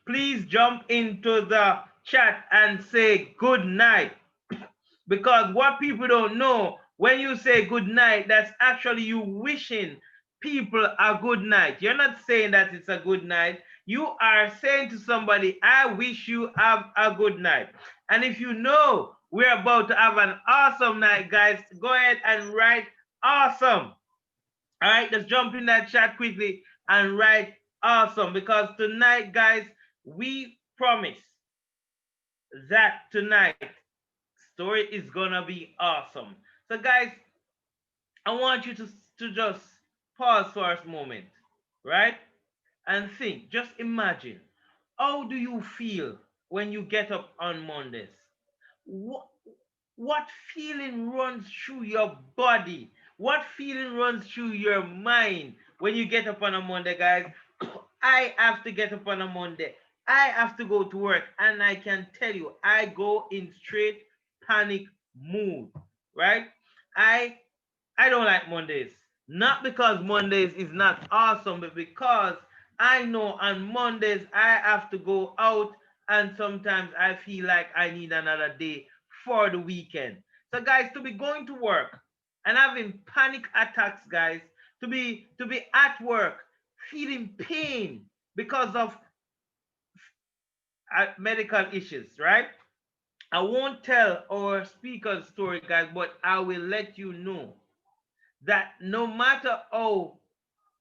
please jump into the chat and say good night. Because what people don't know, when you say good night, that's actually you wishing people a good night. You're not saying that it's a good night. You are saying to somebody, I wish you have a good night. And if you know we're about to have an awesome night, guys, go ahead and write awesome. All right, just jump in that chat quickly and write awesome, because tonight, guys, we promise that tonight story is gonna be awesome. So, guys, I want you to just pause for a moment, right? And think, just imagine, how do you feel when you get up on Mondays? What, what feeling runs through your body? What feeling runs through your mind when you get up on a Monday, guys? I have to get up on a Monday. I have to go to work, and I can tell you, I go in straight panic mood, right? I I don't like Mondays. Not because Mondays is not awesome, but because I know on Mondays I have to go out, and sometimes I feel like I need another day for the weekend. So guys, to be going to work and having panic attacks, guys, to be at work feeling pain because of medical issues, right? I won't tell our speaker's story, guys, but I will let you know that no matter how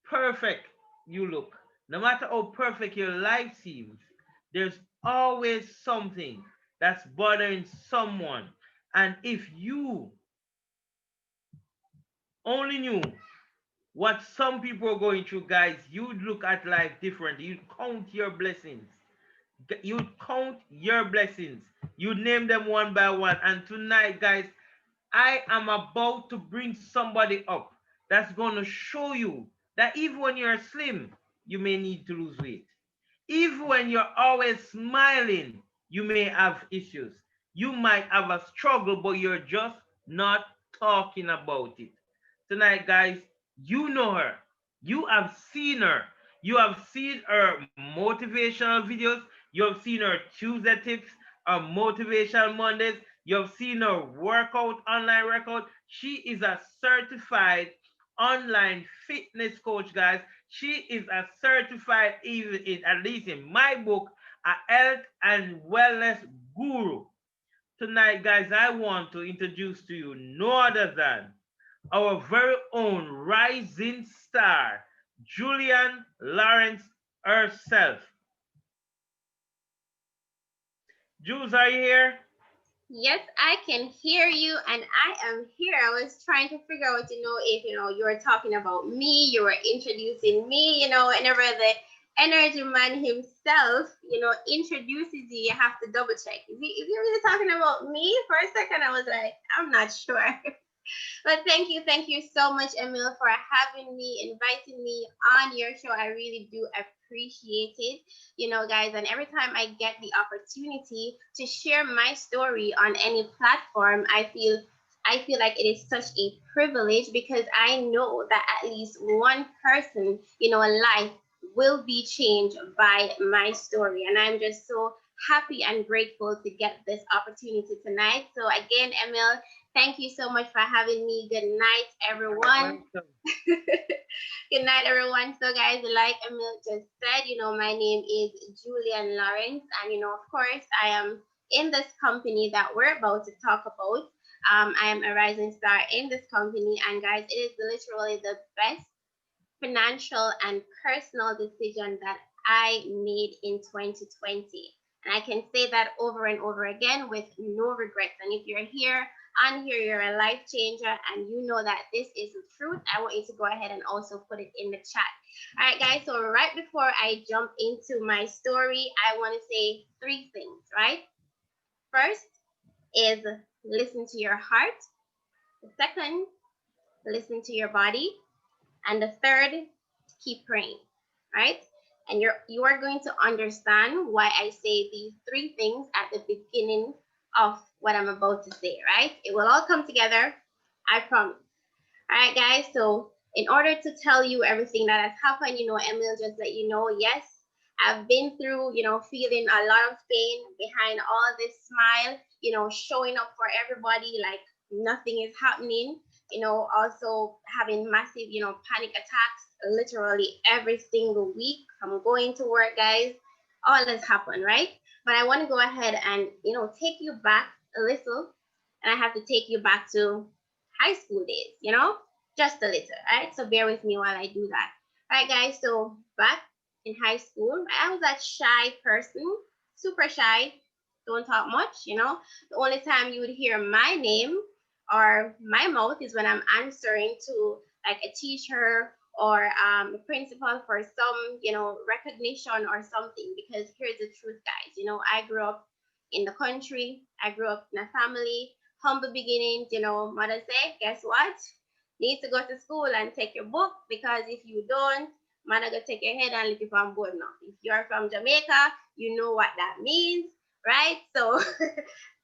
perfect you look, no matter how perfect your life seems, there's always something that's bothering someone. And if you only knew what some people are going through, guys, you'd look at life differently. You'd count your blessings. You'd count your blessings. You'd name them one by one. And tonight, guys, I am about to bring somebody up that's going to show you that even when you're slim, you may need to lose weight. Even when you're always smiling, you may have issues. You might have a struggle, but you're just not talking about it. Tonight, guys, you know her. You have seen her. You have seen her motivational videos. You have seen her Tuesday tips, her motivational Mondays. You have seen her workout, online workout. She is a certified online fitness coach, guys. She is a certified, even in, at least in my book, a health and wellness guru. Tonight, guys, I want to introduce to you no other than our very own rising star, Julian Lawrence herself. Jules, are you here? Yes, I can hear you, and I am here. I was trying to figure out, if you were talking about me, you were introducing me, whenever the energy man himself, introduces you, you have to double check. Is he really talking about me? For a second, I was like, I'm not sure. But thank you so much, Emil, for having me, inviting me on your show. I really do appreciate it, guys. And every time I get the opportunity to share my story on any platform, I feel like it is such a privilege because I know that at least one person, life will be changed by my story. And I'm just so happy and grateful to get this opportunity tonight. So again, Emil, thank you so much for having me. Good night, You're everyone. welcome. Good night, everyone. So, guys, like Emil just said, my name is Julian Lawrence, and of course, I am in this company that we're about to talk about. I am a rising star in this company, and guys, it is literally the best financial and personal decision that I made in 2020. And I can say that over and over again with no regrets. And if you're here on here, you're a life changer and you know that this is the truth, I want you to go ahead and also put it in the chat. All right, guys. So, right before I jump into my story, I want to say three things, right? First is listen to your heart. The second, listen to your body. And the third, keep praying, right? And you are going to understand why I say these three things at the beginning of what I'm about to say, right? It will all come together, I promise. All right, guys. So in order to tell you everything that has happened, Emil just let you know, yes, I've been through, feeling a lot of pain behind all this smile, showing up for everybody like nothing is happening, also having massive, panic attacks literally every single week. I'm going to work, guys. All this happened, right? But I want to go ahead and, take you back a little, and I have to take you back to high school days, just a little, right? So bear with me while I do that. All right, guys. So back in high school, I was that shy person, super shy, don't talk much, The only time you would hear my name or my mouth is when I'm answering to like a teacher or a principal for some, recognition or something. Because here's the truth, guys. I grew up in the country. I grew up in a family, humble beginnings. Mother say, guess what? Need to go to school and take your book, because if you don't, man, I gonna take your head and leave you from board now. If you're from Jamaica, you know what that means, right? So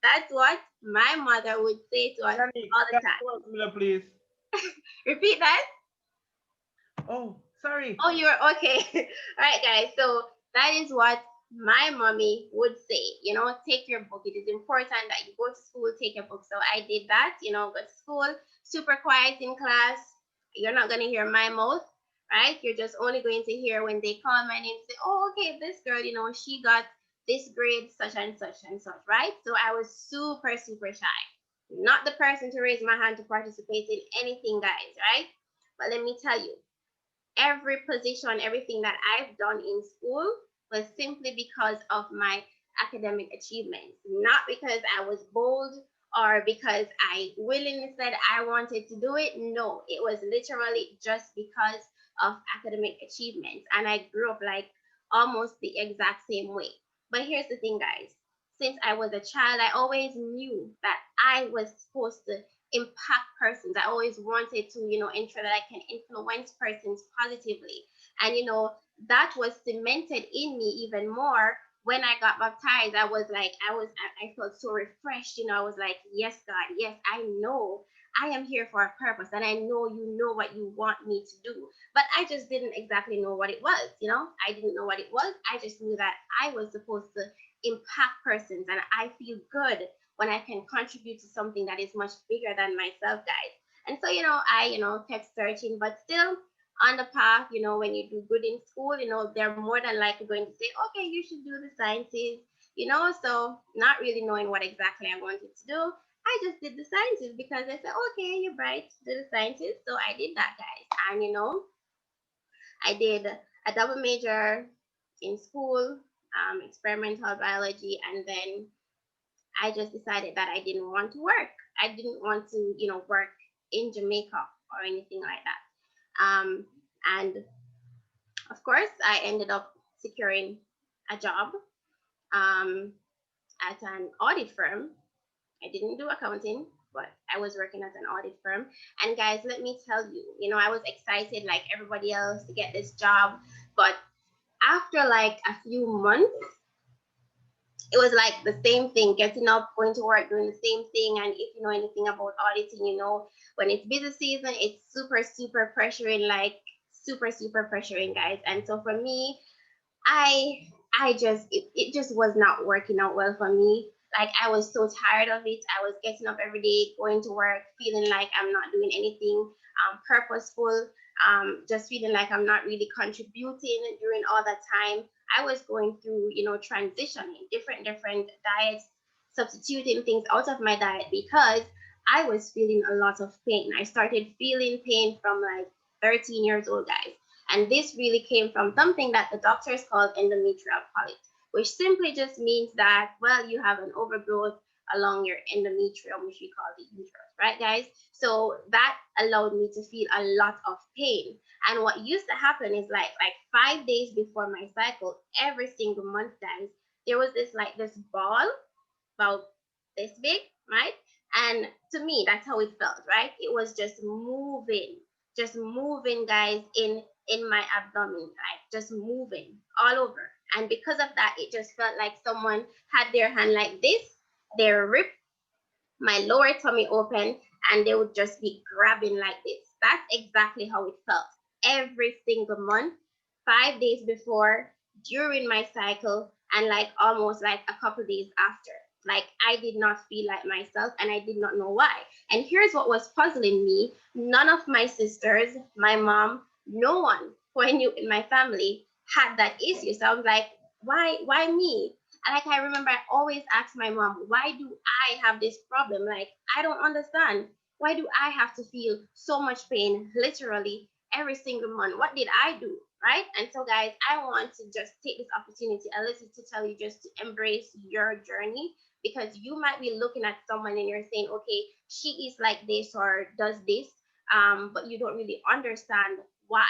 that's what my mother would say to us Yanni, all the can time. you come up, please? Repeat that. Oh, sorry. Oh, you're okay. All right, guys. So that is what my mommy would say. Take your book. It is important that you go to school, take your book. So I did that. Go to school, super quiet in class. You're not gonna hear my mouth, right? You're just only going to hear when they call my name. Say, oh, okay, this girl, she got this grade, such and such and such, right? So I was super, super shy. Not the person to raise my hand to participate in anything, guys, right? But let me tell you, every position, everything that I've done in school was simply because of my academic achievements, not because I was bold or because I willingly said I wanted to do it. No, it was literally just because of academic achievements. And I grew up like almost the exact same way. But here's the thing, guys. Since I was a child, I always knew that I was supposed to impact persons. I always wanted to, ensure that I can influence persons positively. And, that was cemented in me even more when I got baptized. I felt so refreshed. I was like, yes, God, yes, I know I am here for a purpose, and I know you know what you want me to do. But I just didn't exactly know what it was. I didn't know what it was. I just knew that I was supposed to impact persons, and I feel good when I can contribute to something that is much bigger than myself, guys. And so, I, kept searching, but still on the path, when you do good in school, they're more than likely going to say, okay, you should do the sciences, so not really knowing what exactly I wanted to do. I just did the sciences because I said, okay, you're bright, do the sciences. So I did that, guys. And, I did a double major in school, experimental biology, and then I just decided that I didn't want to work. I didn't want to, work in Jamaica or anything like that. And of course, I ended up securing a job um, at an audit firm. I didn't do accounting, but I was working at an audit firm. And guys, let me tell you, I was excited like everybody else to get this job. But after like a few months, it was like the same thing, getting up, going to work, doing the same thing. And if you know anything about auditing, when it's busy season, it's super, super pressuring, like super, super pressuring, guys. And so for me, it just was not working out well for me. Like I was so tired of it. I was getting up every day, going to work, feeling like I'm not doing anything purposeful, just feeling like I'm not really contributing during all that time. I was going through, transitioning different diets, substituting things out of my diet because I was feeling a lot of pain. I started feeling pain from like 13 years old, guys. And this really came from something that the doctors call endometrial polyp, which simply just means that, well, you have an overgrowth along your endometrium, which we call the uterus, right, guys? So that allowed me to feel a lot of pain. And what used to happen is like 5 days before my cycle, every single month, guys, there was this ball about this big, right? And to me, that's how it felt, right? It was just moving, guys, in my abdomen, like just moving all over. And because of that, it just felt like someone had their hand like this. They ripped my lower tummy open and they would just be grabbing like this. That's exactly how it felt every single month, 5 days before during my cycle, and like almost like a couple days after. Like I did not feel like myself and I did not know why. And here's what was puzzling me. None of my sisters, my mom, no one who I knew in my family had that issue. So I was like, why me? And like I remember I always asked my mom, why do I have this problem? Like I don't understand. Why do I have to feel so much pain literally every single month? What did I do? Right? And so, guys, I want to just take this opportunity a little to tell you just to embrace your journey, because you might be looking at someone and you're saying, okay, she is like this or does this, but you don't really understand why.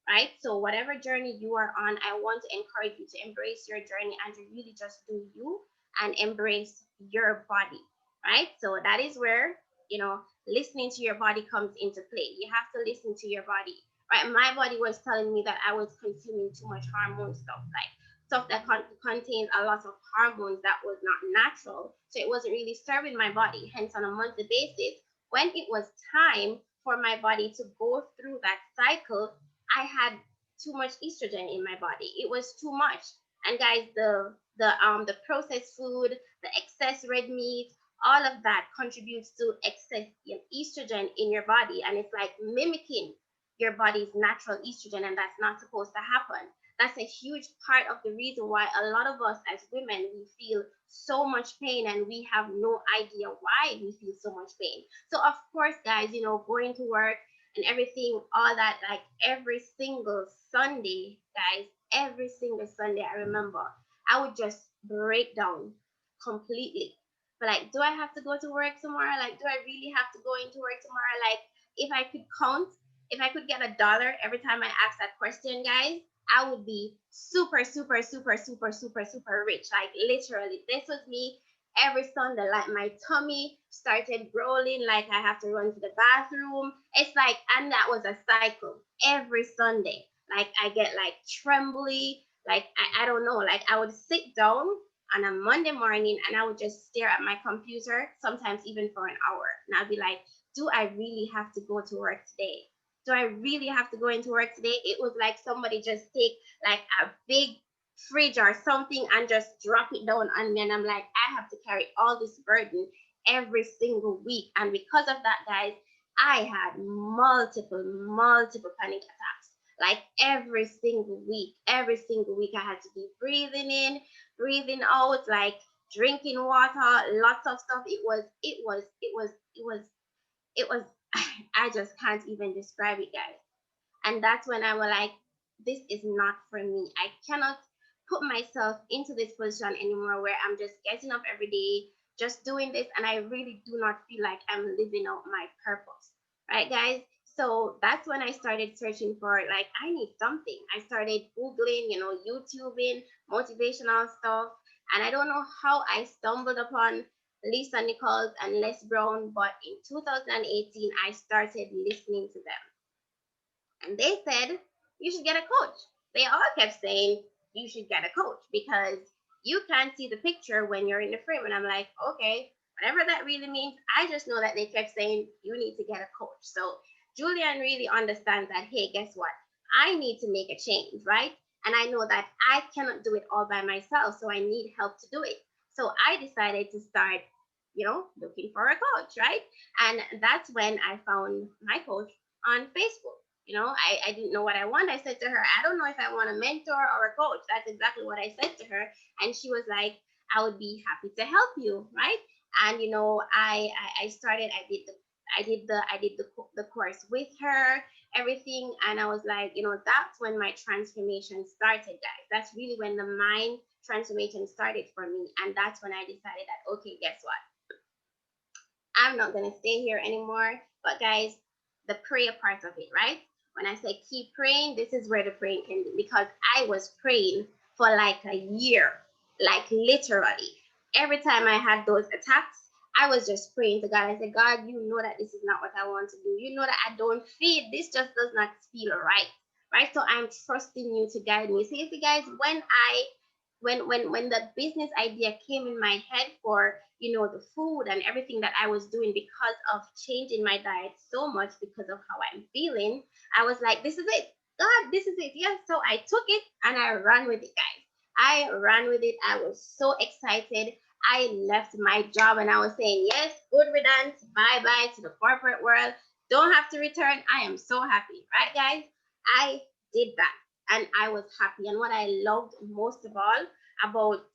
Right? So, whatever journey you are on, I want to encourage you to embrace your journey and to really just do you and embrace your body. Right? So, that is where, listening to your body comes into play. You have to listen to your body. Right? My body was telling me that I was consuming too much hormone stuff, like stuff that contains a lot of hormones that was not natural. So it wasn't really serving my body. Hence, on a monthly basis, when it was time for my body to go through that cycle, I had too much estrogen in my body. It was too much. And guys, the processed food, the excess red meat, all of that contributes to excess estrogen in your body, and it's like mimicking your body's natural estrogen, and that's not supposed to happen. That's a huge part of the reason why a lot of us as women, we feel so much pain and we have no idea why we feel so much pain. So of course, guys, going to work and everything, all that, like every single Sunday, guys, every single Sunday, I remember I would just break down completely. But like, do I have to go to work tomorrow? Like, do I really have to go into work tomorrow? Like, if I could count, if I could get $1 every time I ask that question, guys, I would be super, super, super, super, super, super rich. Like literally, this was me every Sunday. Like my tummy started growling, like I have to run to the bathroom. It's like, and that was a cycle every Sunday. Like I get like trembly, like I don't know, like I would sit down on a Monday morning and I would just stare at my computer, sometimes even for an hour. And I'd be like, do I really have to go to work today? Do I really have to go into work today? It was like somebody just take like a big fridge or something and just drop it down on me. And I'm like, I have to carry all this burden every single week. And because of that, guys, I had multiple panic attacks. Like every single week, I had to be breathing in, breathing out, like drinking water, lots of stuff. It was I just can't even describe it, guys. And that's when I was like, this is not for me. I cannot put myself into this position anymore where I'm just getting up every day, just doing this, and I really do not feel like I'm living out my purpose. Right, guys? So that's when I started searching for, like, I need something. I started Googling, YouTubing, motivational stuff. And I don't know how I stumbled upon Lisa Nichols and Les Brown, but in 2018, I started listening to them. And they said, you should get a coach. They all kept saying, you should get a coach because you can't see the picture when you're in the frame. And I'm like, okay, whatever that really means. I just know that they kept saying, you need to get a coach. So Julian really understands that, hey, guess what? I need to make a change, right? And I know that I cannot do it all by myself. So I need help to do it. So I decided to start, looking for a coach, right? And that's when I found my coach on Facebook. I didn't know what I want. I said to her, I don't know if I want a mentor or a coach. That's exactly what I said to her. And she was like, I would be happy to help you, right? And I started. I did the course with her, everything, and I was like, that's when my transformation started, guys. That's really when the mind transformation started for me, and that's when I decided that, okay, guess what? I'm not gonna stay here anymore. But guys, the prayer part of it, right? When I say keep praying, this is where the praying can be, because I was praying for like a year, like literally. Every time I had those attacks, I was just praying to God. I said, God, you know that this is not what I want to do. You know that I don't feel this, just does not feel right. Right. So I'm trusting you to guide me. See, guys, when the business idea came in my head for the food and everything that I was doing, because of changing my diet so much because of how I'm feeling, I was like, this is it. God, this is it. Yes. So I took it and I ran with it, guys. I ran with it. I was so excited. I left my job and I was saying, yes, good riddance. Bye bye to the corporate world. Don't have to return. I am so happy. Right, guys? I did that and I was happy. And what I loved most of all about,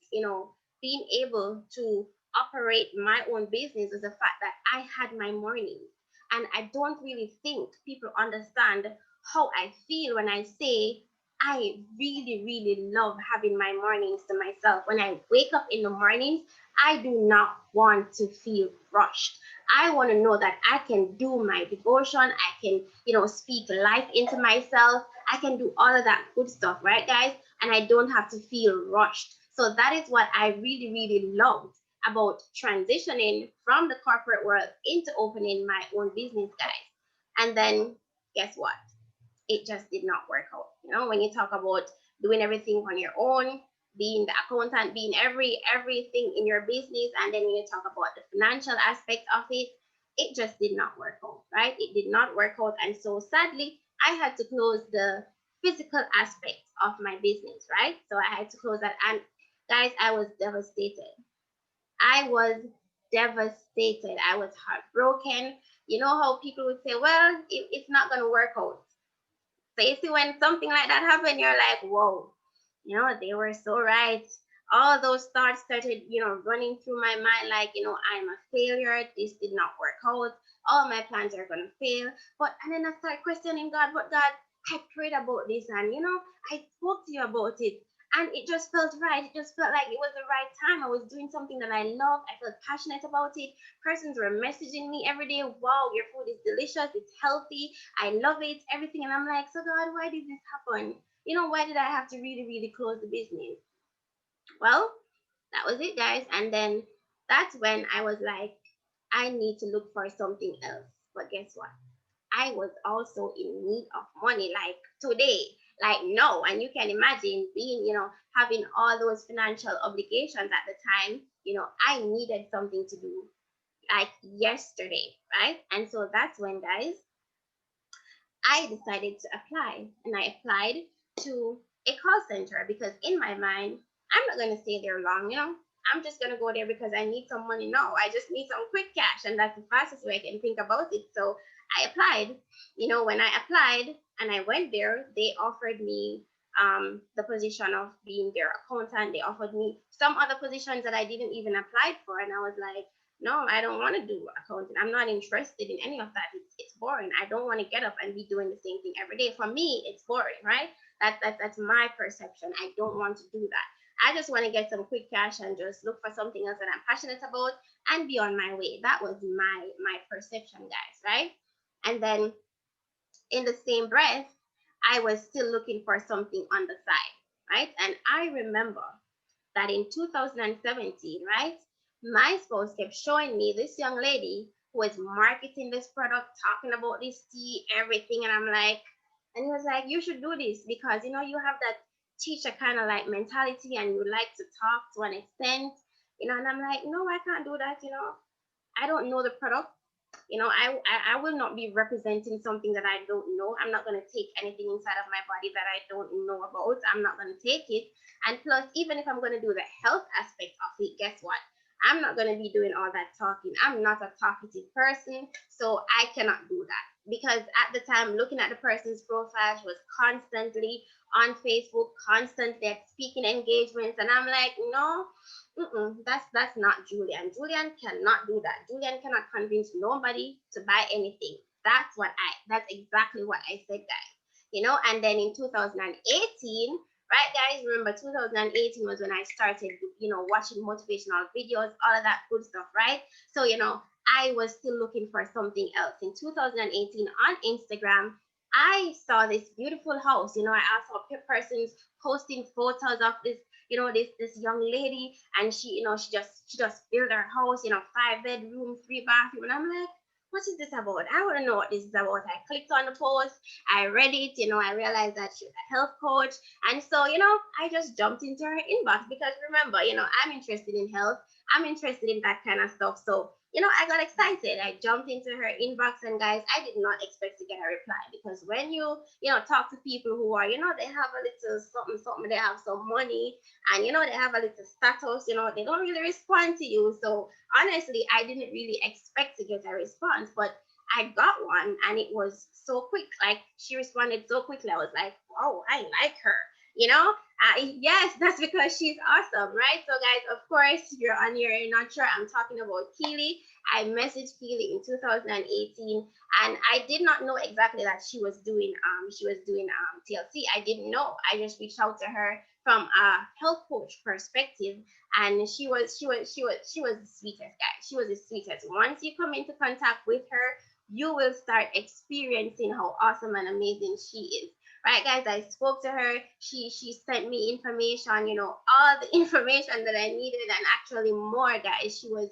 being able to operate my own business was the fact that I had my mornings. And I don't really think people understand how I feel when I say I really, really love having my mornings to myself. When I wake up in the mornings, I do not want to feel rushed. I want to know that I can do my devotion. I can, speak life into myself. I can do all of that good stuff, right, guys? And I don't have to feel rushed. So that is what I really, really loved about transitioning from the corporate world into opening my own business, guys. And then guess what? It just did not work out. When you talk about doing everything on your own, being the accountant, being everything in your business, and then when you talk about the financial aspect of it, it just did not work out, right? It did not work out. And so sadly, I had to close the physical aspect of my business, right? So I had to close that. And guys, I was devastated. I was devastated. I was heartbroken. You know how people would say, well, it's not going to work out. So you see, when something like that happened, you're like, whoa, they were so right. All those thoughts started, running through my mind like, I'm a failure. This did not work out. All my plans are going to fail. And then I started questioning God, but God, I prayed about this and, I spoke to you about it. And it just felt right. It just felt like it was the right time. I was doing something that I love. I felt passionate about it. Persons were messaging me every day. Wow, your food is delicious. It's healthy. I love it. Everything. And I'm like, so God, why did this happen? Why did I have to really, really close the business? Well, that was it, guys. And then that's when I was like, I need to look for something else. But guess what? I was also in need of money, like today, like no. And you can imagine being, having all those financial obligations at the time, I needed something to do like yesterday, right? And so that's when, guys, I decided to apply. And I applied to a call center because in my mind, I'm not going to stay there long. I'm just going to go there because I need some money now. I just need some quick cash. And that's the fastest way I can think about it. So I applied. When I applied and I went there, they offered me the position of being their accountant. They offered me some other positions that I didn't even apply for. And I was like, no, I don't want to do accounting. I'm not interested in any of that. It's boring. I don't want to get up and be doing the same thing every day. For me, it's boring, right? That's my perception. I don't want to do that. I just want to get some quick cash and just look for something else that I'm passionate about and be on my way. That was my perception, guys, right? And then in the same breath, I was still looking for something on the side, right? And I remember that in 2017, right, my spouse kept showing me this young lady who was marketing this product, talking about this tea, everything. And I'm like, and he was like, you should do this because, you have that teacher kind of like mentality and you like to talk to an extent, and I'm like, no, I can't do that. I don't know the product. I will not be representing something that I don't know. I'm not going to take anything inside of my body that I don't know about. I'm not going to take it. And plus, even if I'm going to do the health aspect of it, guess what? I'm not going to be doing all that talking. I'm not a talkative person, so I cannot do that. Because at the time, looking at the person's profile, she was constantly on Facebook, constantly at speaking engagements, and I'm like, no, that's not Julian. Julian cannot do that. Julian cannot convince nobody to buy anything. That's exactly what I said, guys. And then in 2018, right, guys, remember 2018 was when I started, watching motivational videos, all of that good stuff, right? So, I was still looking for something else. In 2018 on Instagram, I saw this beautiful house. I saw persons posting photos of this, this young lady, and she just built her house, 5 bedroom, 3 bathroom, and I'm like, what is this about? I want to know what this is about. I clicked on the post, I read it, I realized that she's a health coach, and so I just jumped into her inbox because remember, I'm interested in health. I'm interested in that kind of stuff. So, I got excited. I jumped into her inbox, and guys, I did not expect to get a reply, because when you talk to people who are, they have a little something, something, they have some money, and, they have a little status, they don't really respond to you. So, honestly, I didn't really expect to get a response, but I got one, and it was so quick. Like, she responded so quickly. I was like, wow, I like her. Yes, that's because she's awesome, right? So, guys, of course, you're on here, you're not sure. I'm talking about Keely. I messaged Keely in 2018, and I did not know exactly that she was doing TLC. I didn't know. I just reached out to her from a health coach perspective, and she was the sweetest guy. She was the sweetest. Once you come into contact with her, you will start experiencing how awesome and amazing she is. Right, guys, I spoke to her. She sent me information, all the information that I needed, and actually more, guys. She was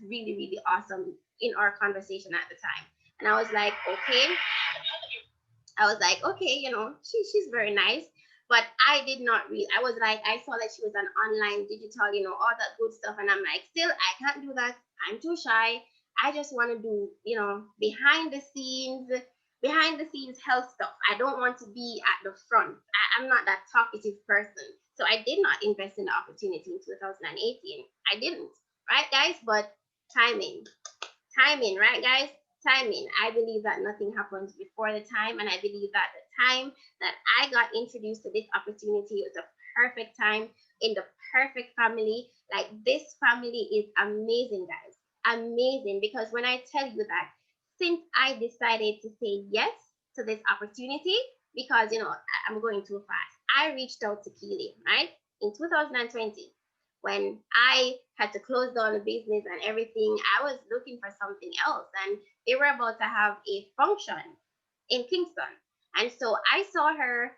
really, really awesome in our conversation at the time. And I was like, okay, she's very nice. But I did not read. I was like, I saw that she was an online digital, all that good stuff. And I'm like, still, I can't do that. I'm too shy. I just want to do, behind the scenes health stuff. I don't want to be at the front. I'm not that talkative person. So I did not invest in the opportunity in 2018. I didn't, right, guys? But timing, timing, right, guys? Timing. I believe that nothing happens before the time, and I believe that the time that I got introduced to this opportunity was a perfect time in the perfect family. Like, this family is amazing, guys. Amazing, because when I tell you that, since I decided to say yes to this opportunity, because I'm going too fast, I reached out to Keely, right, in 2020, when I had to close down the business and everything. I was looking for something else, and they were about to have a function in Kingston. And so I saw her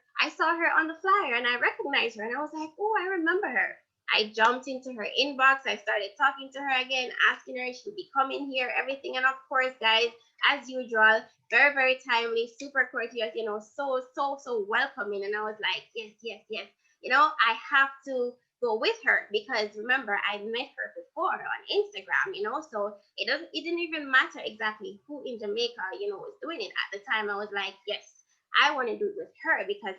on the flyer, and I recognized her, and I was like, oh, I remember her. I jumped into her inbox. I started talking to her again, asking her if she would be coming here, everything. And of course, guys, as usual, very, very timely, super courteous, so, so, so welcoming. And I was like, yes, yes, yes. I have to go with her, because remember, I met her before on Instagram, so it didn't even matter exactly who in Jamaica, was doing it at the time. I was like, yes, I want to do it with her, because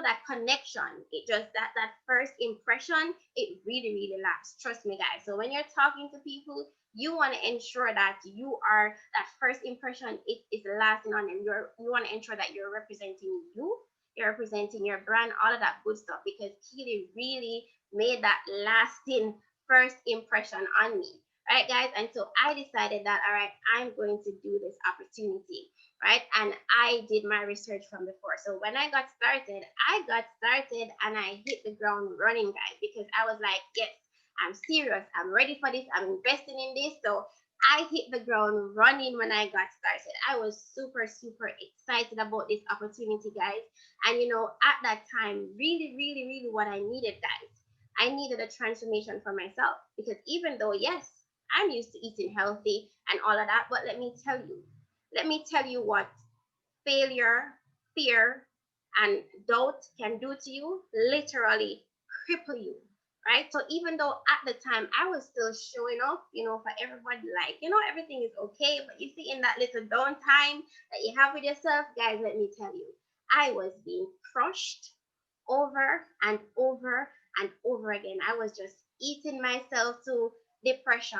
that connection, it just, that first impression, it really, really lasts. Trust me, guys. So when you're talking to people, you want to ensure that that first impression, it is lasting on them. You want to ensure that you're representing you, you're representing your brand, all of that good stuff, because Keely really made that lasting first impression on me. Right, guys? And so I decided that, all right, I'm going to do this opportunity, right? And I did my research from before. So when I got started and I hit the ground running, guys, because I was like, yes, I'm serious. I'm ready for this. I'm investing in this. So I hit the ground running when I got started. I was super, super excited about this opportunity, guys. And at that time, really, really, really what I needed, guys, I needed a transformation for myself, because even though, yes, I'm used to eating healthy and all of that, but let me tell you what failure, fear, and doubt can do to you. Literally cripple you, right? So even though at the time I was still showing up, for everybody, like, everything is okay, but you see, in that little downtime that you have with yourself, guys, let me tell you, I was being crushed over and over and over again. I was just eating myself to depression.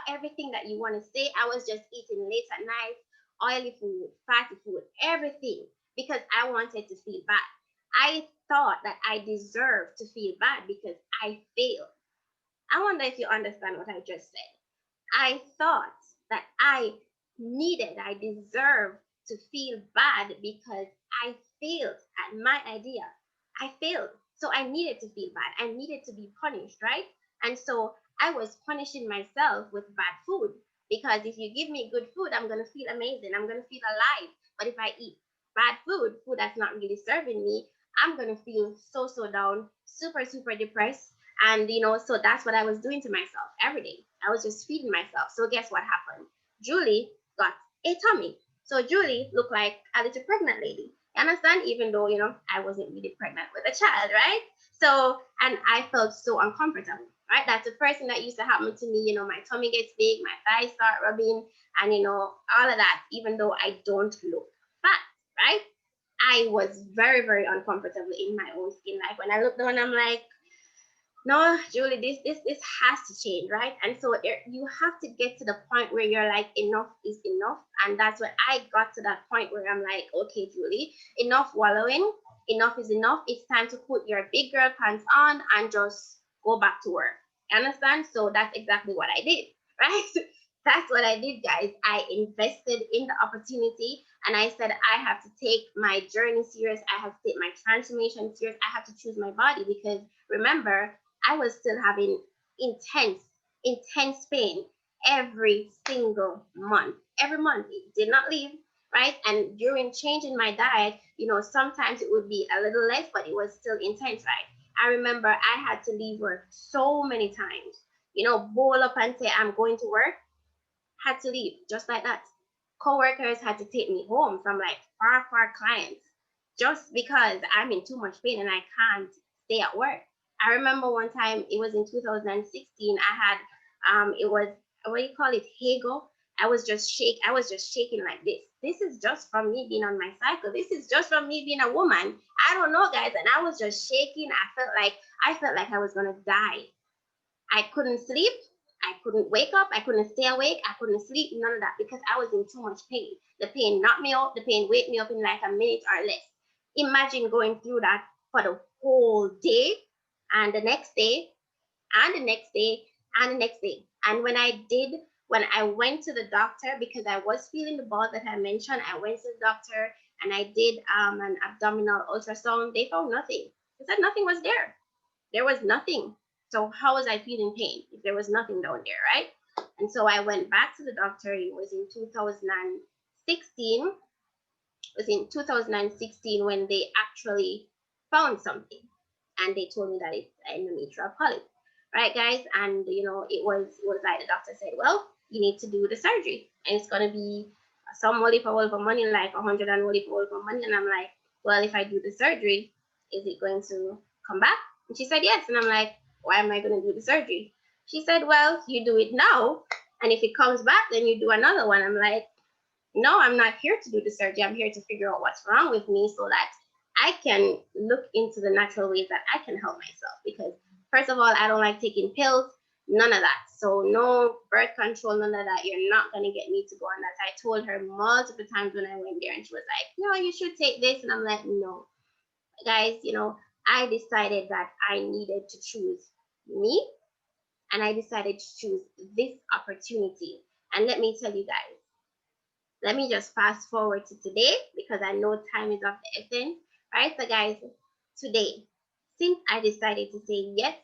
Everything that you want to say, I was just eating late at night, oily food, fatty food, everything, because I wanted to feel bad. I thought that I deserved to feel bad because I failed. I wonder if you understand what I just said. I thought that I deserved to feel bad because I failed at my idea. I failed. So I needed to feel bad. I needed to be punished, right? And so I was punishing myself with bad food, because if you give me good food, I'm going to feel amazing. I'm going to feel alive. But if I eat bad food that's not really serving me, I'm going to feel so, so down, super, super depressed. And, so that's what I was doing to myself every day. I was just feeding myself. So guess what happened? Julie got a tummy. So Julie looked like a little pregnant lady. You understand? Even though, I wasn't really pregnant with a child, right? So, and I felt so uncomfortable, right? That's the first thing that used to happen to me. My tummy gets big, my thighs start rubbing, and all of that, even though I don't look fat, right? I was very, very uncomfortable in my own skin. Like when I look down, I'm like, no, Julie, this has to change, right? And so you have to get to the point where you're like, enough is enough. And that's when I got to that point where I'm like, okay, Julie, enough wallowing, enough is enough. It's time to put your big girl pants on and just go back to work. Understand? So that's exactly what I did, right? That's what I did, guys. I invested in the opportunity and I said, I have to take my journey serious. I have to take my transformation serious. I have to choose my body because remember, I was still having intense, intense pain every single month. Every month, it did not leave, right? And during changing my diet, sometimes it would be a little less, but it was still intense, right? I remember I had to leave work so many times, bowl up and say, I'm going to work, had to leave just like that. Coworkers had to take me home from like far, far clients just because I'm in too much pain and I can't stay at work. I remember one time it was in 2016. I had it was what do you call it, Hegel. I was just shaking like this. This is just from me being on my cycle. This is just from me being a woman. I don't know, guys, and I was just shaking. I felt like I was gonna die. I couldn't sleep. I couldn't wake up. I couldn't stay awake. I couldn't sleep. None of that because I was in too much pain. The pain knocked me out. The pain waked me up in like a minute or less. Imagine going through that for the whole day and the next day and the next day and the next day. And when I went to the doctor because I was feeling the ball that I mentioned, I went to the doctor and I did an abdominal ultrasound. They found nothing. They said nothing was there. There was nothing. So how was I feeling pain if there was nothing down there, right? And so I went back to the doctor. It was in 2016. It was in 2016 when they actually found something, and they told me that it's endometrial polyp, right, guys? And it was like the doctor said, well, you need to do the surgery, and it's gonna be some whole for money, like 100 and whole for money. And I'm like, well, if I do the surgery, is it going to come back? And she said yes. And I'm like, why am I going to do the surgery? She said, well, you do it now. And if it comes back, then you do another one. I'm like, no, I'm not here to do the surgery. I'm here to figure out what's wrong with me so that I can look into the natural ways that I can help myself. Because, first of all, I don't like taking pills, none of that. So, no birth control, none of that. You're not going to get me to go on that. I told her multiple times when I went there, and she was like, no, you should take this. And I'm like, no, guys, I decided that I needed to choose me and I decided to choose this opportunity. And let me tell you guys, let me just fast forward to today because I know time is of the essence, right? So, guys, today, since I decided to say yes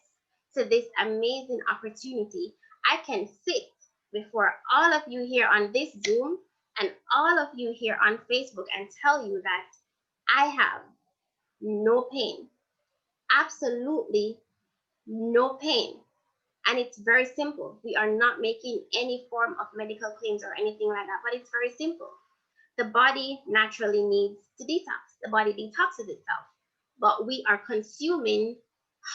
to this amazing opportunity, I can sit before all of you here on this Zoom and all of you here on Facebook and tell you that I have no pain, absolutely no pain. And it's very simple. We are not making any form of medical claims or anything like that, but it's very simple. The body naturally needs to detox. The body detoxes itself, but we are consuming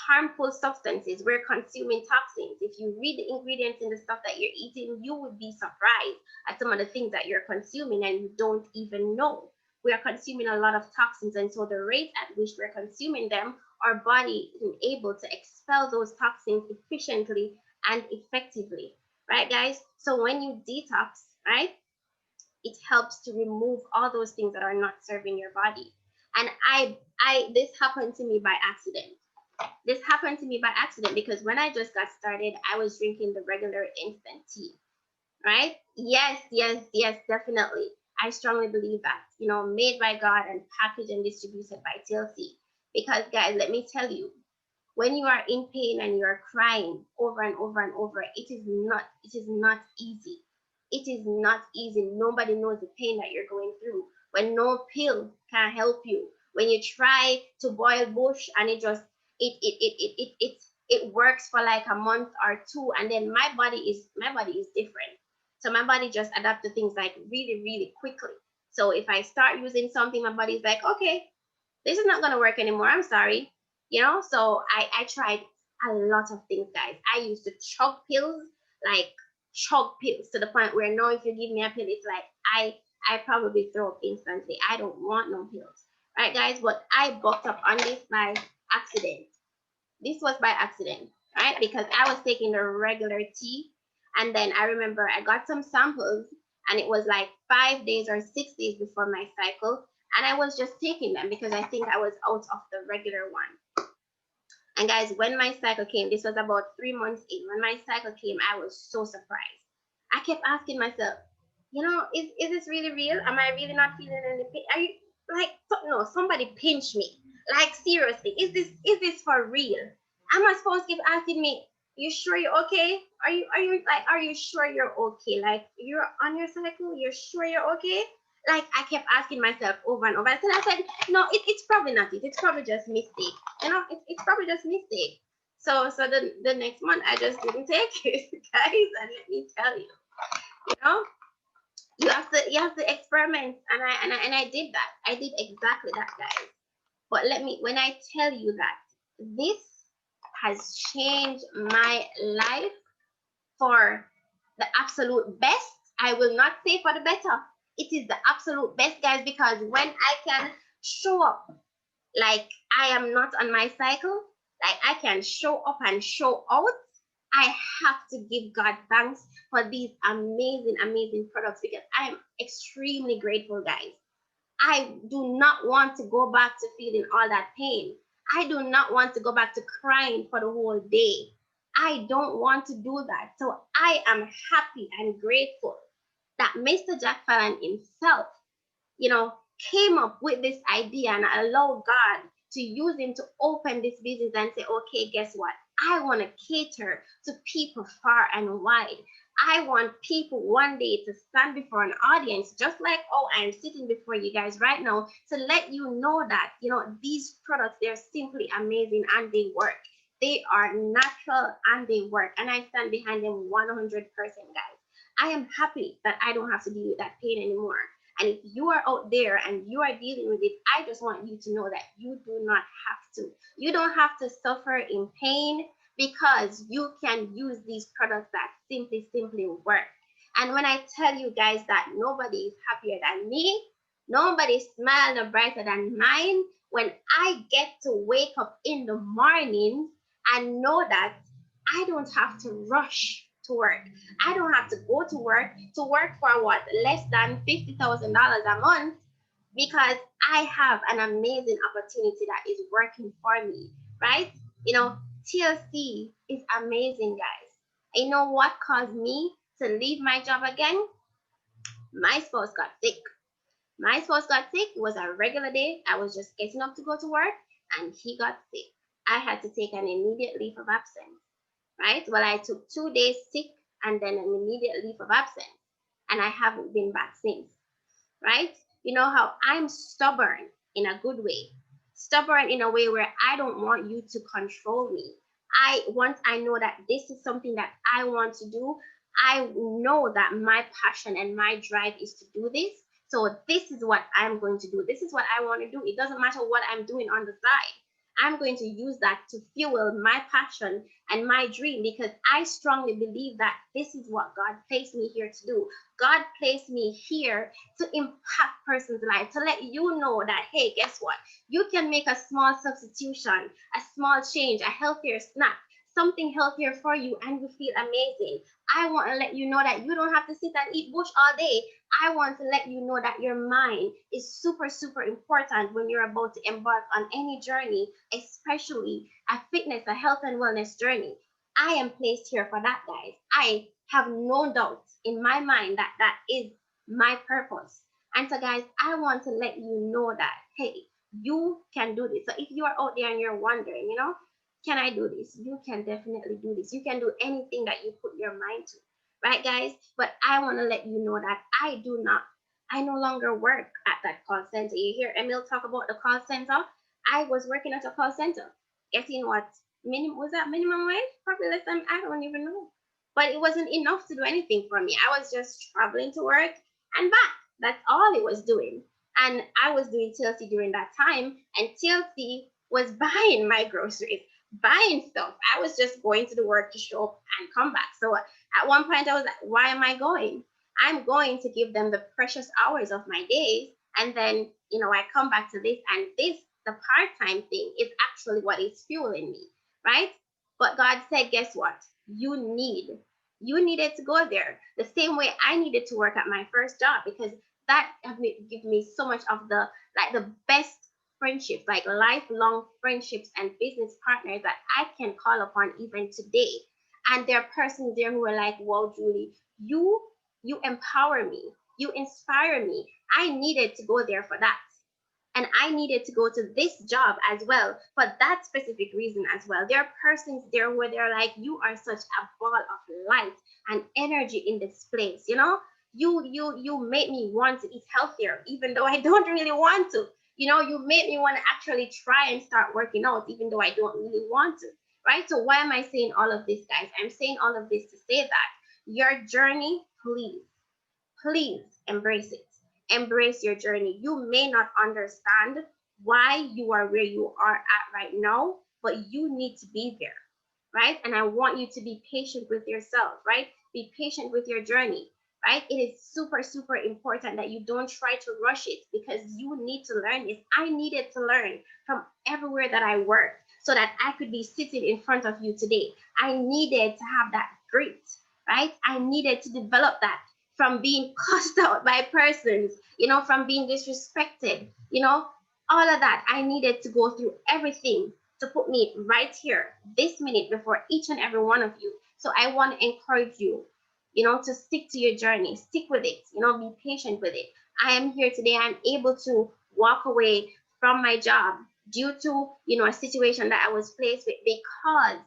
harmful substances. We're consuming toxins. If you read the ingredients in the stuff that you're eating, you would be surprised at some of the things that you're consuming and you don't even know. We are consuming a lot of toxins, and so the rate at which we're consuming them, our body is able to expel those toxins efficiently and effectively, right, guys? So when you detox, right, it helps to remove all those things that are not serving your body. And this happened to me by accident. This happened to me by accident because when I just got started, I was drinking the regular instant tea, right? Yes, yes, yes, definitely. I strongly believe that, made by God and packaged and distributed by TLC. Because, guys, let me tell you, when you are in pain and you are crying over and over and over, it is not easy. It is not easy. Nobody knows the pain that you're going through. When no pill can help you, when you try to boil bush and it works for like a month or two, and then my body is different. So my body just adapts to things like really, really quickly. So if I start using something, my body's like, okay, this is not gonna work anymore. I'm sorry. you know. So I tried a lot of things, guys. I used to chug pills, like chug pills to the point where now if you give me a pill, it's like I probably throw up instantly. I don't want no pills, right, guys? But I bucked up on this by accident. This was by accident, right? Because I was taking the regular tea, and then I remember I got some samples, and it was like 5 days or 6 days before my cycle, and I was just taking them because I think I was out of the regular one. And guys, when my cycle came, this was about 3 months in. When my cycle came, I was so surprised. I kept asking myself, is this really real? Am I really not feeling any pain? Are you like no? Somebody pinch me. Like seriously, is this for real? Am I supposed to keep asking me? You sure you're okay? Are you sure you're okay? Like you're on your cycle? You're sure you're okay? Like I kept asking myself over and over. And I said, no, it's probably not it. It's probably just mistake. It's probably just mistake. So the next month I just didn't take it, guys. And let me tell you, you know, you have to experiment, and I did that. I did exactly that, guys. But when I tell you that this has changed my life for the absolute best, I will not say for the better. It is the absolute best, guys, because when I can show up like I am not on my cycle, like I can show up and show out, I have to give God thanks for these amazing, amazing products because I am extremely grateful, guys. I do not want to go back to feeling all that pain. I do not want to go back to crying for the whole day. I don't want to do that. So I am happy and grateful that Mr. Jack Fallon himself, you know, came up with this idea and allowed God to use him to open this business and say, okay, guess what? I want to cater to people far and wide. I want people one day to stand before an audience, just like, oh, I'm sitting before you guys right now, to let you know that, these products, they're simply amazing and they work. They are natural and they work. And I stand behind them 100%, guys. I am happy that I don't have to deal with that pain anymore. And if you are out there and you are dealing with it, I just want you to know that you do not have to. You don't have to suffer in pain because you can use these products that simply work. And when I tell you guys that nobody is happier than me, nobody smiles no brighter than mine, when I get to wake up in the morning and know that I don't have to rush to work. I don't have to go to work for what? Less than $50,000 a month because I have an amazing opportunity that is working for me, right? TLC is amazing, guys. You know what caused me to leave my job again? My spouse got sick. My spouse got sick. It was a regular day. I was just getting up to go to work and he got sick. I had to take an immediate leave of absence, right? Well, I took 2 days sick and then an immediate leave of absence. And I haven't been back since, right? You know how I'm stubborn in a good way, stubborn in a way where I don't want you to control me. Once I know that this is something that I want to do, I know that my passion and my drive is to do this. So this is what I'm going to do. This is what I want to do. It doesn't matter what I'm doing on the side. I'm going to use that to fuel my passion and my dream because I strongly believe that this is what God placed me here to do. God placed me here to impact person's life, to let you know that, hey, guess what? You can make a small substitution, a small change, a healthier snack, something healthier for you, and you feel amazing. I want to let you know that you don't have to sit and eat bush all day. I want to let you know that your mind is super, super important when you're about to embark on any journey, especially a fitness, a health and wellness journey. I am placed here for that, guys. I have no doubt in my mind that that is my purpose. And so, guys, I want to let you know that, hey, you can do this. So if you are out there and you're wondering, can I do this? You can definitely do this. You can do anything that you put your mind to, right, guys? But I want to let you know that I no longer work at that call center. You hear Emil talk about the call center? I was working at a call center. Getting what? Was that minimum wage? Probably less than, I don't even know. But it wasn't enough to do anything for me. I was just traveling to work and back. That's all it was doing. And I was doing TLC during that time. And TLC was buying my groceries, buying stuff. I was just going to the work to show up and come back. So at one point I was like, why am I going? I'm going to give them the precious hours of my days. And then, I come back to this, and this, the part-time thing, is actually what is fueling me, right? But God said, guess what? You needed to go there the same way I needed to work at my first job, because that give me so much of the best friendships, like lifelong friendships and business partners that I can call upon even today. And there are persons there who are like, "Wow, Julie, you you empower me, you inspire me. I needed to go there for that." And I needed to go to this job as well for that specific reason as well. There are persons there where they're like, you are such a ball of light and energy in this place. You make me want to eat healthier, even though I don't really want to. You make me want to actually try and start working out, even though I don't really want to. Right? So why am I saying all of this, guys? I'm saying all of this to say that your journey, please embrace it. Embrace your journey. You may not understand why you are where you are at right now, but you need to be there, right? And I want you to be patient with yourself, right? Be patient with your journey, right? It is super, super important that you don't try to rush it, because you need to learn this. I needed to learn from everywhere that I worked so that I could be sitting in front of you today. I needed to have that grit, right? I needed to develop that from being cussed out by persons, from being disrespected, all of that. I needed to go through everything to put me right here, this minute, before each and every one of you. So I want to encourage you, to stick to your journey, stick with it, be patient with it. I am here today. I'm able to walk away from my job due to, a situation that I was placed with, because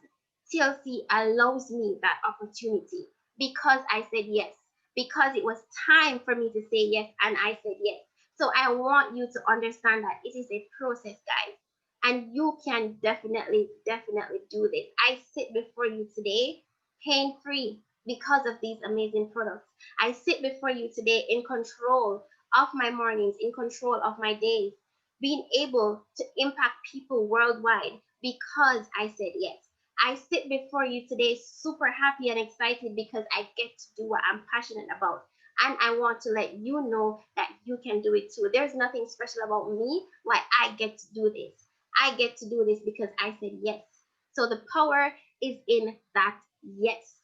TLC allows me that opportunity, because I said yes, because it was time for me to say yes, and I said yes. So I want you to understand that it is a process, guys, and you can definitely, definitely do this. I sit before you today pain free because of these amazing products. I sit before you today in control of my mornings, in control of my days, being able to impact people worldwide because I said yes. I sit before you today super happy and excited because I get to do what I'm passionate about. And I want to let you know that you can do it too. There's nothing special about me why I get to do this. I get to do this because I said yes. So the power is in that yes.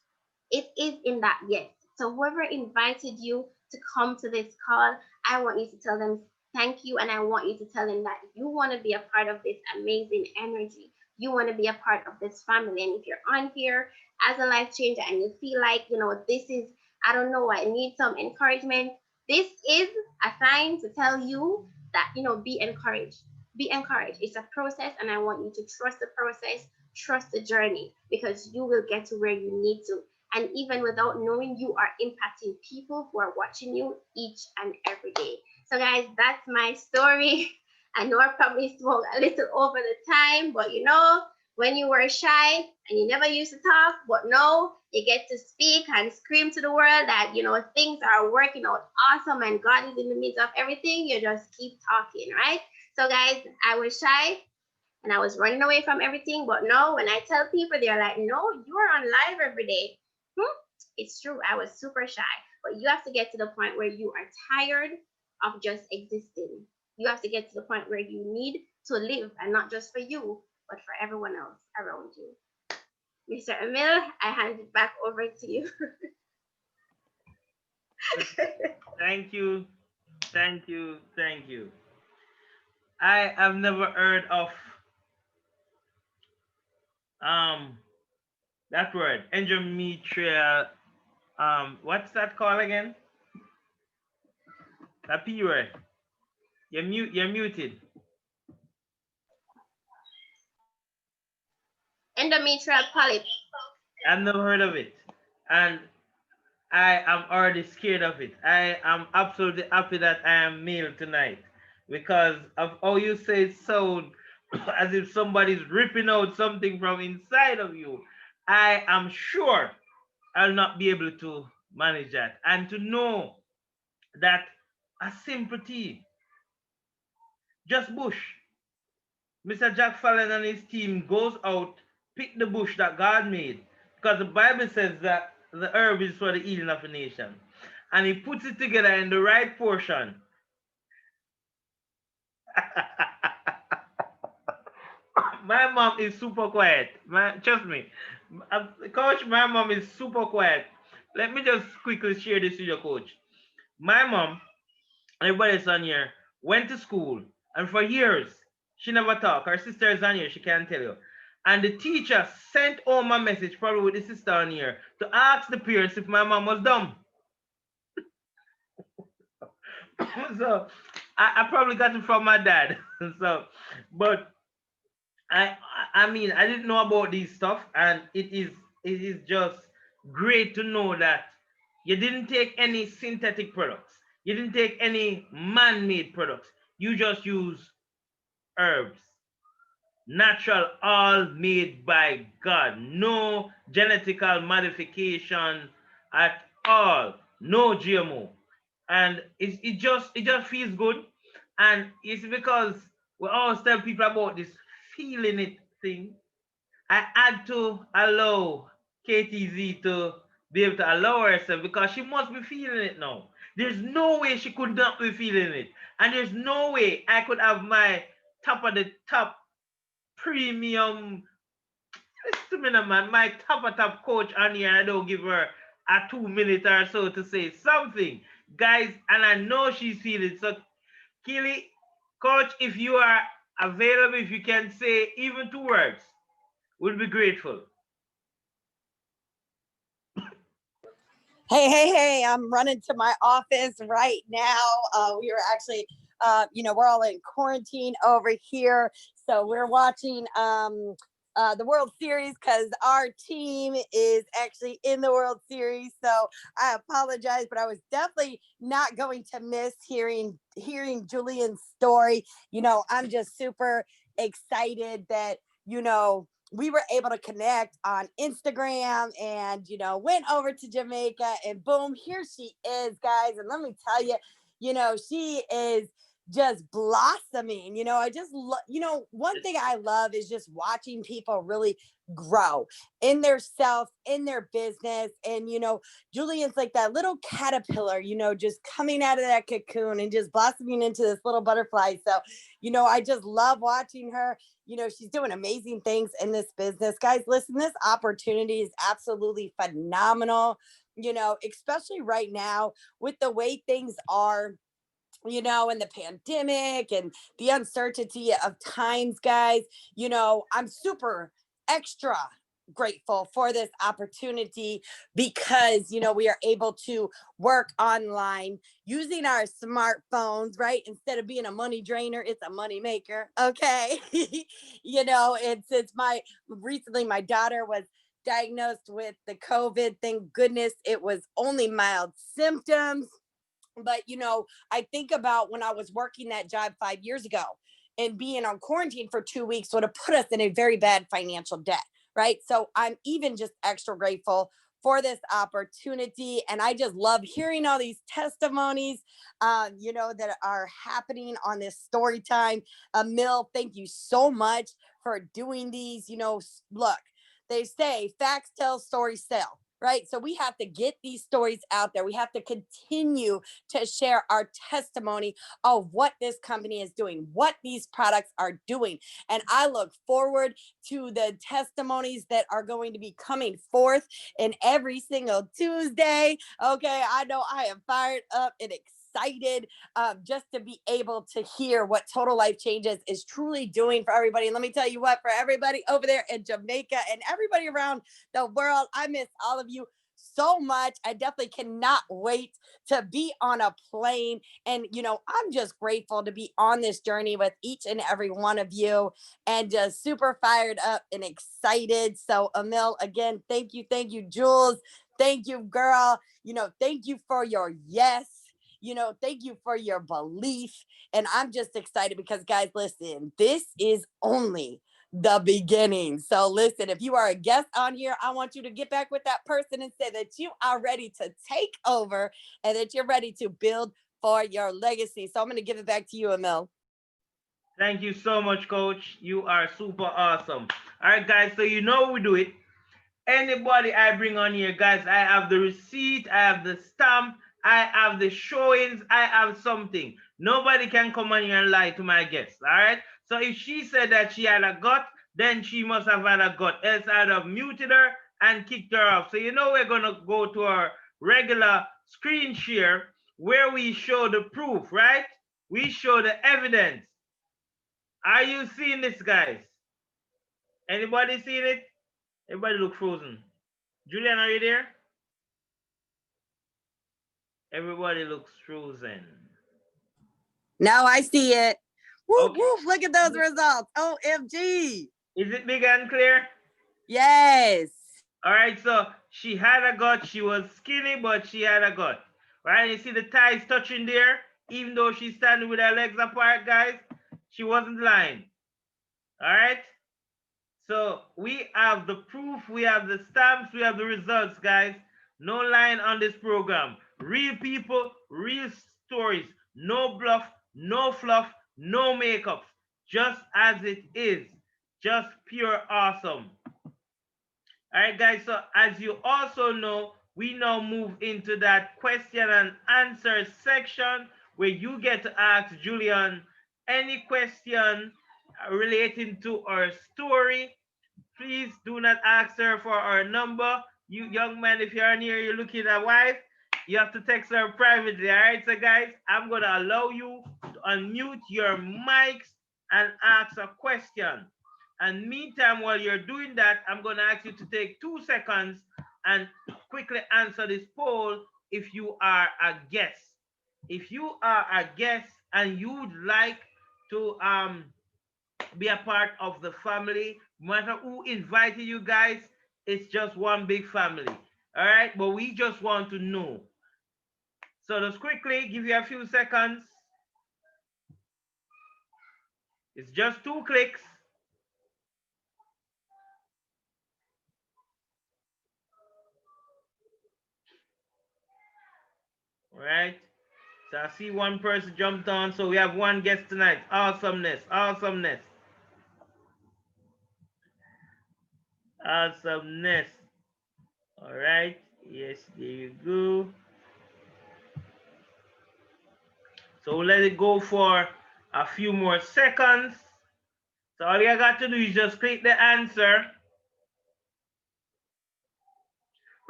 It is in that yes. So whoever invited you to come to this call, I want you to tell them thank you, and I want you to tell them that you want to be a part of this amazing energy. You want to be a part of this family. And if you're on here as a life changer and you feel like, this is, I don't know, I need some encouragement, this is a sign to tell you that, be encouraged. Be encouraged. It's a process, and I want you to trust the process, trust the journey, because you will get to where you need to. And even without knowing, you are impacting people who are watching you each and every day. So, guys, that's my story. I know I probably spoke a little over the time, but when you were shy and you never used to talk, but now you get to speak and scream to the world that, things are working out awesome and God is in the midst of everything, you just keep talking, right? So, guys, I was shy and I was running away from everything, but no, when I tell people, they're like, no, you are on live every day. It's true. I was super shy, but you have to get to the point where you are tired of just existing. You have to get to the point where you need to live, and not just for you, but for everyone else around you. Mr. Emil, I hand it back over to you. Thank you, thank you, thank you. I have never heard of um that word, endometrial. What's that called again? That P word. You're muted. Endometrial polyp. I've never heard of it, and I am already scared of it. I am absolutely happy that I am male tonight because of how you say it sound as if somebody's ripping out something from inside of you. I am sure I'll not be able to manage that. And to know that a sympathy, just bush, Mr. Jack Fallon and his team goes out, pick the bush that God made, because the Bible says that the herb is for the healing of a nation, and he puts it together in the right portion. My mom is super quiet. Trust me, Coach. My mom is super quiet. Let me just quickly share this with you, Coach. My mom, everybody's on here, went to school, and for years she never talked. Her sister is on here; she can't tell you. And the teacher sent home a message, probably with the sister on here, to ask the parents if my mom was dumb. So I probably got it from my dad. So, but I I mean I didn't know about these stuff, and it is just great to know that you didn't take any synthetic products, you didn't take any man-made products, you just use herbs, natural, all made by God, no genetical modification at all, no GMO, and it just feels good, and it's because we always tell people about this feeling it thing. I had to allow KTZ to be able to allow herself because she must be feeling it now. There's no way she could not be feeling it. And there's no way I could have my top of the top premium, listen to me now, man, my top of top coach on here. I don't give her a 2 minute or so to say something. Guys, and I know she's feeling. So, Keely, coach, if you are available, if you can say even 2 words, we'll be grateful. Hey, I'm running to my office right now. We were actually, we're all in quarantine over here. So we're watching the World Series because our team is actually in the World Series. So I apologize, but I was definitely not going to miss hearing Julian's story. I'm just super excited that, we were able to connect on Instagram and, went over to Jamaica and boom, here she is, guys. And let me tell you, she is just blossoming. One thing I love is just watching people really grow in their self, in their business. And, Julian's like that little caterpillar, just coming out of that cocoon and just blossoming into this little butterfly. So, I just love watching her. She's doing amazing things in this business. Guys, listen, this opportunity is absolutely phenomenal, especially right now with the way things are, and the pandemic and the uncertainty of times, guys. I'm super extra grateful for this opportunity because we are able to work online using our smartphones, right? Instead of being a money drainer, it's a money maker. Okay. It's my recently my daughter was diagnosed with the COVID. Thank goodness it was only mild symptoms. But, I think about when I was working that job 5 years ago, and being on quarantine for 2 weeks would have put us in a very bad financial debt, right? So I'm even just extra grateful for this opportunity. And I just love hearing all these testimonies, that are happening on this story time. Mill, thank you so much for doing these. Look, they say facts tell, stories sell. Right. So we have to get these stories out there. We have to continue to share our testimony of what this company is doing, what these products are doing. And I look forward to the testimonies that are going to be coming forth in every single Tuesday. Okay. I know I am fired up and excited just to be able to hear what Total Life Changes is truly doing for everybody. And let me tell you what, for everybody over there in Jamaica and everybody around the world, I miss all of you so much. I definitely cannot wait to be on a plane. And, I'm just grateful to be on this journey with each and every one of you and just super fired up and excited. So, Emil, again, thank you. Thank you, Jules. Thank you, girl. Thank you for your yes. Thank you for your belief. And I'm just excited because, guys, listen, this is only the beginning. So listen, if you are a guest on here, I want you to get back with that person and say that you are ready to take over and that you're ready to build for your legacy. So I'm going to give it back to you, Emil. Thank you so much, Coach. You are super awesome. All right, guys, so you know we do it. Anybody I bring on here, guys, I have the receipt, I have the stamp, I have the showings, I have something. Nobody can come on here and lie to my guests, all right? So if she said that she had a gut, then she must have had a gut. Else I'd have muted her and kicked her off. So you know we're going to go to our regular screen share where we show the proof, right? We show the evidence. Are you seeing this, guys? Anybody seeing it? Everybody look frozen. Julian, are you there? Everybody looks frozen. Now I see it. Woof, Okay. woof, look at those results. OMG. Is it big and clear? Yes. All right, so she had a gut. She was skinny, but she had a gut. Right? You see the thighs touching there? Even though she's standing with her legs apart, guys, she wasn't lying. All right? So we have the proof, we have the stamps, we have the results, guys. No lying on this program. Real people, real stories. No bluff, no fluff, no makeups. Just as it is. Just pure awesome. All right, guys. So as you also know, we now move into that question and answer section where you get to ask Julian any question relating to our story. Please do not ask her for our number. You young man, if you're near, you're looking at a wife, you have to text her privately. All right, so guys, I'm going to allow you to unmute your mics and ask a question. And meantime, while you're doing that, I'm going to ask you to take 2 seconds and quickly answer this poll if you are a guest. If you are a guest and you'd like to be a part of the family, no matter who invited you guys, it's just one big family. All right, but we just want to know. So just quickly give you a few seconds. It's just 2 clicks. All right. So I see one person jumped on. So we have one guest tonight. Awesomeness, awesomeness, awesomeness. All right. Yes, there you go. So we'll let it go for a few more seconds. So all you got to do is just click the answer.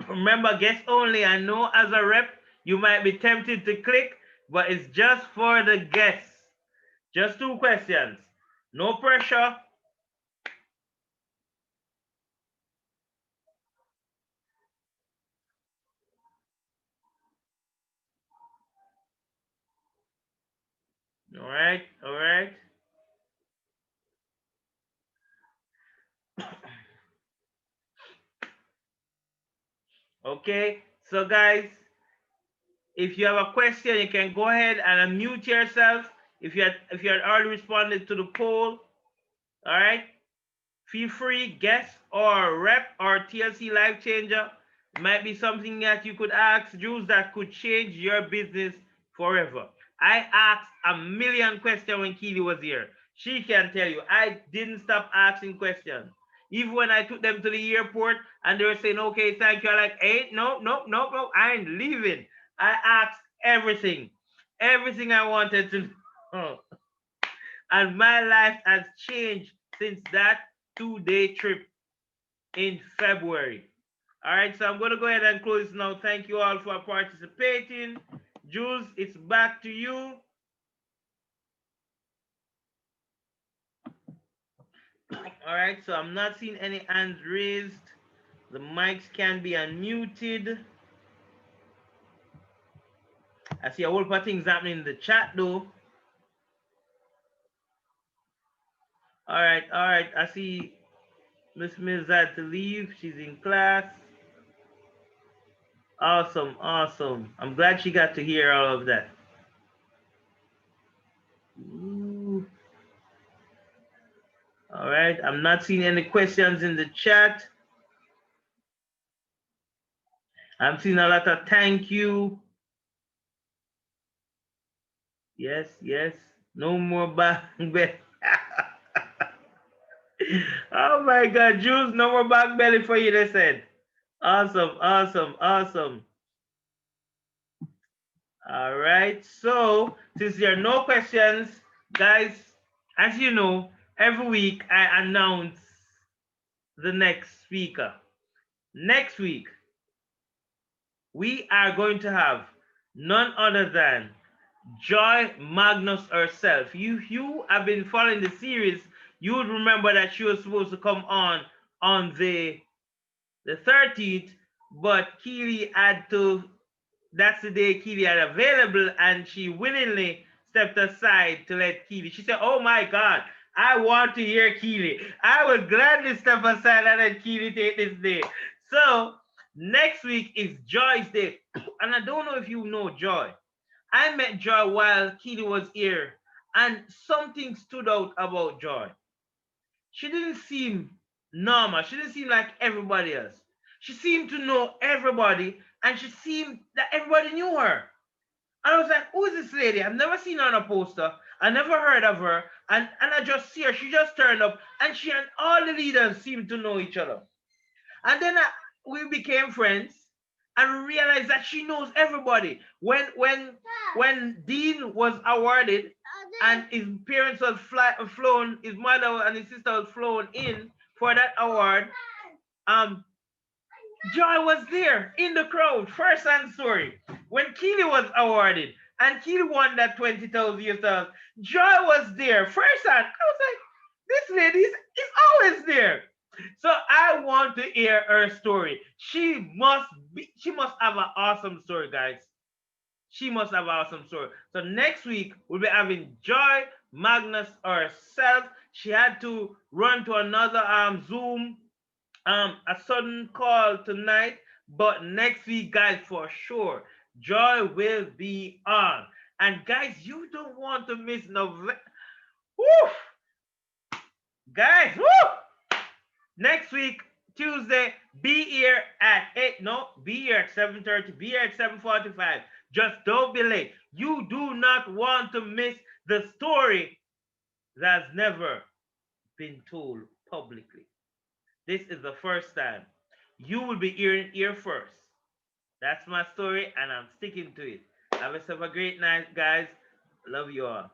Remember, guests only. I know as a rep, you might be tempted to click, but it's just for the guests. Just 2 questions. No pressure. All right, all right. Okay, so guys, if you have a question, you can go ahead and unmute yourself. If you had already responded to the poll, all right. Feel free, guest or rep or TLC life changer. It might be something that you could ask Jules that could change your business forever. I asked a million questions when Keely was here. She can tell you, I didn't stop asking questions. Even when I took them to the airport and they were saying, okay, thank you. I'm like, hey, no, no, no, no, I ain't leaving. I asked everything, everything I wanted to know. And my life has changed since that 2-day trip in February. All right, so I'm going to go ahead and close now. Thank you all for participating. Jules, it's back to you. All right, so I'm not seeing any hands raised. The mics can be unmuted. I see a whole lot of things happening in the chat though. All right, I see Miss Mills had to leave. She's in class. Awesome, awesome. I'm glad she got to hear all of that. Ooh. All right, I'm not seeing any questions in the chat. I'm seeing a lot of thank you. Yes, yes. No more bang. Oh my God, Jules, no more back belly for you, they said. Awesome, awesome, awesome. All right. So, since there are no questions, guys, as you know, every week I announce the next speaker. Next week, we are going to have none other than Joy Magnus herself. You have been following the series. You would remember that she was supposed to come on the 13th, but Keely had to, that's the day Keely had available, and she willingly stepped aside to let Keely. She said, "Oh my God, I want to hear Keely. I will gladly step aside and let Keely take this day." So next week is Joy's day. And I don't know if you know Joy. I met Joy while Keely was here, and something stood out about Joy. She didn't seem normal. She didn't seem like everybody else. She seemed to know everybody, and she seemed that everybody knew her. And I was like, who is this lady? I've never seen her on a poster. I never heard of her. And I just see her. She just turned up, and she and all the leaders seemed to know each other. And then we became friends and realized that she knows everybody. When Dean was awarded and his parents was flown, his mother and his sister was flown in for that award, um, Joy was there in the crowd, first hand story. When Keely was awarded and Keely won that 20,000 US, Joy was there, first hand. I was like, this lady is always there. So I want to hear her story. She must have an awesome story, guys. She must have an awesome story. So next week we'll be having Joy Magnus herself. She had to run to another Zoom a sudden call tonight, but next week, guys, for sure, Joy will be on. And guys, you don't want to miss November. Woo! Guys, woo! Next week, Tuesday, be here at 8. No, be here at 7:30. Be here at 7:45. Just don't be late. You do not want to miss the story that's never been told publicly. This is the first time. You will be hearing here first. That's my story, and I'm sticking to it. Have yourself a great night, guys. Love you all.